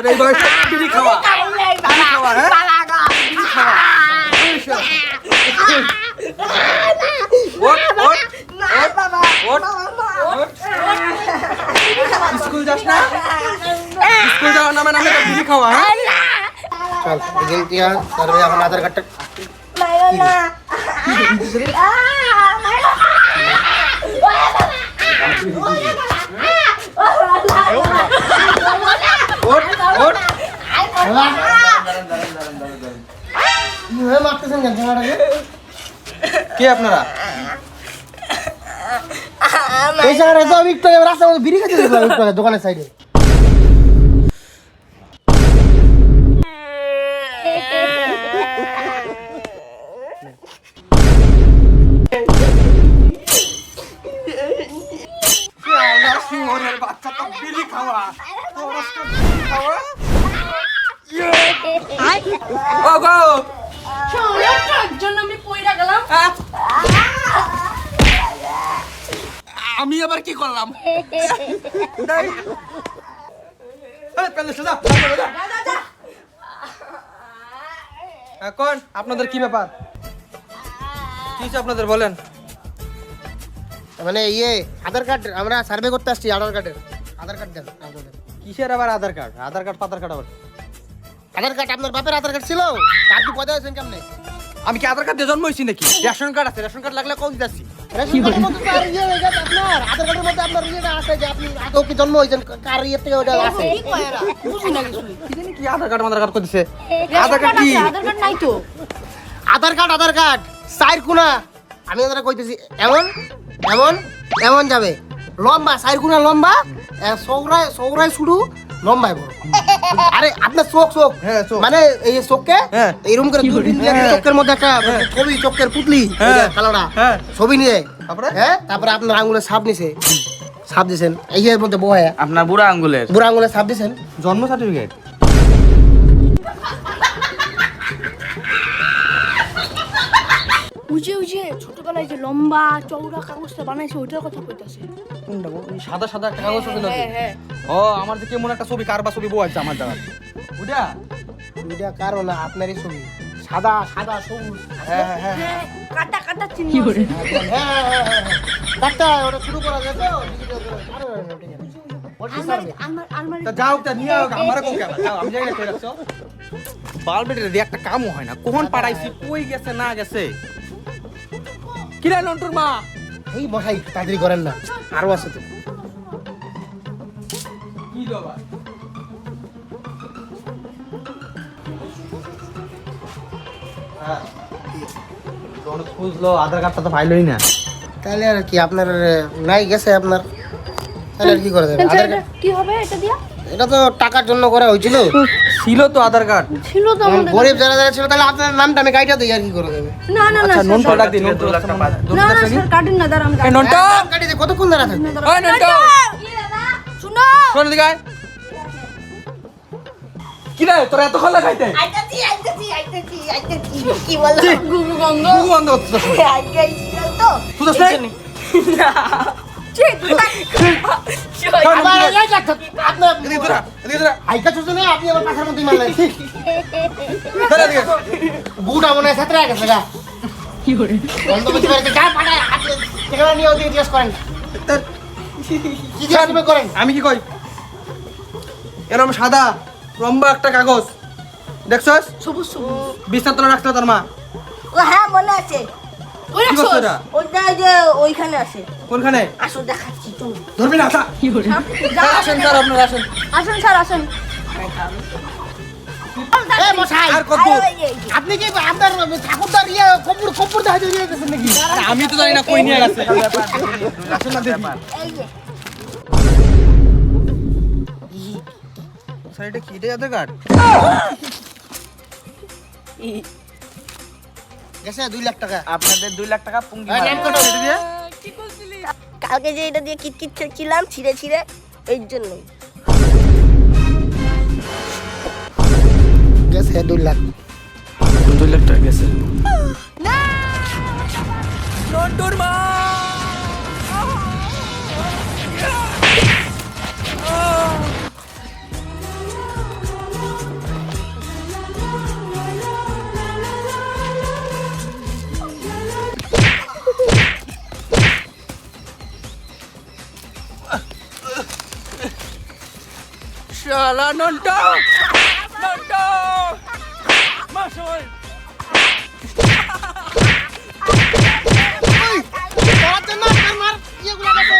এই বয়সে বিড়ি খাওয়া বিড়ি খাওয়া হ্যাঁ বিড়ি খাওয়া ওঠ ওঠ ওঠ স্কুল যাস না স্কুল যাওয়ার নামে নামে বিড়ি খাওয়া হ্যাঁ চল এজেন্টিয়া সার্ভে এখন আধার কার্ডটা ওঠ ওঠ মারতেছেন কেন ছেলেটাকে? কে আপনারা এই জায়গাটা তো আমি একটু রাস্তার মধ্যে বিড়ি খেতে দেখলাম একটু আগে দোকানের সাইডে। সিংহরের বাচ্চা তো বিড়ি খাওয়া ও গো আমি পয়রা গেলাম। আমি আবার কি করলাম এখন আপনাদের কি ব্যাপার কি আপনাদের বলেন মানে আধার কার্ড আমরা সার্ভে করতে আসছি আধার কার্ড দেন আপনাদের। কিসের আবার আধার কার্ড পাতার কার্ড আবার আধার কার্ড আপনার বাপের আধার কার্ড ছিল তার কি পয়দা হয়েছেন কেমনে? আমি কি আধার কার্ড দিয়ে জন্ম হয়েছি নাকি রেশন কার্ড আছে রেশন কার্ড লাগলে কোন দিচ্ছি রেশন কার্ডের মধ্যে তো আর হয়ে গেছে আপনার আধার কার্ডের মধ্যে আপনার ইয়েটা আছে যে আপনি আদৌ কি জন্ম হয়েছেন কার ইয়ে থেকে ওটা আছে। বুঝি না কিছু। কি আধার কার্ড করে দিছে আধার কার্ড কি আধার কার্ড নাই তো। আধার কার্ড সাইর কোনা আমি ওরা কইতেছি এমন এমন এমন যাবে লম্বা সাইর কোনা লম্বা সৌরায় শুরু লম্বায় বড়। আরে আপনার চোখ হ্যাঁ, চোখ। মানে এই চোখকে হ্যাঁ। এইরকম করে দূরবীন দিয়ে হ্যাঁ। চোখের মধ্যে একটা ছবি চোখের পুতলি হ্যাঁ। কালোটা হ্যাঁ। ছবি নিয়ে তারপরে? হ্যাঁ তারপরে আপনার আঙ্গুলের ছাপ নিছে ছাপ দিছেন এই এর মধ্যে বয়া আপনার বুড়া আঙ্গুলের বুড়া আঙ্গুলের ছাপ দিছেন জন্ম সার্টিফিকেট উজে ছোটবেলায় যে লম্বা চওড়া কাগজটা বানাইছে ওইটার কথা কইতাছে। সাদা সাদা একটা কাগজ ছিল হ্যাঁ। ও আমার যে কেমন একটা ছবি কার বা ছবি বউ আছে আমার জায়গা ওটা এটা কারো না আপনারই ছবি সাদা সবুজ হ্যাঁ হ্যাঁ হ্যাঁ হ্যাঁ, কাটা চিহ্ন আছে। ডাক্তার ওটা শুরু করা যায় তো আলমারি তা যাও তা নিয়ে আও আমারে কোন কেন যাও আমি জানি না কই রাখছো বালবেটের দিয়ে একটা কামও হয় না কোন পাড়াইছি কই গেছে না গেছে কি রে লন্টুর মা এই মশাই তাড়াতাড়ি করেন না আরো আছে তো কি বাবা খুঁজলো আধার কার্ডটা তো পাইলই না তাহলে আর কি আপনার নাই গেছে আপনার তাহলে আর কি করে দেবে আধার কার্ড কি হবে এটা দিয়া? এটা তো টাকার জন্য করা হয়েছিল ছিল তো আধার কার্ড ছিল তো আমাদের। গরিব যারা ছিল তাহলে আপনার নামটা আমি কাইটা দিই আর কি করে দেবে না আচ্ছা স্যার, নন্টু ডাক দিন স্যার, নন্টু 2 লাখ টাকা বাদ। না স্যার কাটেন না দাঁড়ান এই নন্টু নাম কাটি দিয়ে কতক্ষণ দাঁড়া থাকবে ওই নন্টু শুনো শোন দিকে আয়। কি রে তোরা এত খোলা খাইতে আইতাছি কি বলো গুগু গঙ্গ মুখ বন্ধ করছিস তো তুই তো সেই আবার এই ডাক্তার, আপনার এদিকে তোরা এদিকে তোরা হাইকা চলছে না আপনি আমার পাখার মধ্যে মারলেন তোরা এদিকে বুটা মনে হয় সাতরা গেছে গা কি করে বন্ধ করতে পারতে যা পাঠায় আপনি ঠিকানা নিয়ে ওদিকে জিজ্ঞেস করেন কি জিজ্ঞেস করেন আমি কি কই এরকম সাদা লম্বা একটা কাগজ দেখছস সবুজ বিছানা তোলা রাখতো তোর মা ও হ্যাঁ মনে আছে ওই কি করছো এটা ওটা যে ওইখানে আছে কোনখানে আসো দেখাচ্ছি তুমি ধরবি না আসা আসেন স্যার আপনারা আসেন আসেন স্যার আসেন। এ মশাই আর কত আপনি কি আপনার ঠাকুরদার ইয়ে কপুর দেখা দিয়ে দিয়েছেন নাকি আমি তো জানি না কই নিয়ে গেছে আসেন না দেখি এই যে স্যার এটা কি রে আধার কার্ড গেছে 2 লাখ টাকা আপনাদের 2 লাখ টাকা পুঙ্গি এই নেন কত এটা দিয়ে কালকে যে এটা দিয়ে কিটকিট ছিলাম ছিঁড়ে এই জন্যই গেছে 2 লাখ 2 লাখ টাকা গেছে নন্টুর মা শালা নন্টু নন্টু মাসুল তোর জন্য আমার মার ইয়েগুলো গেছে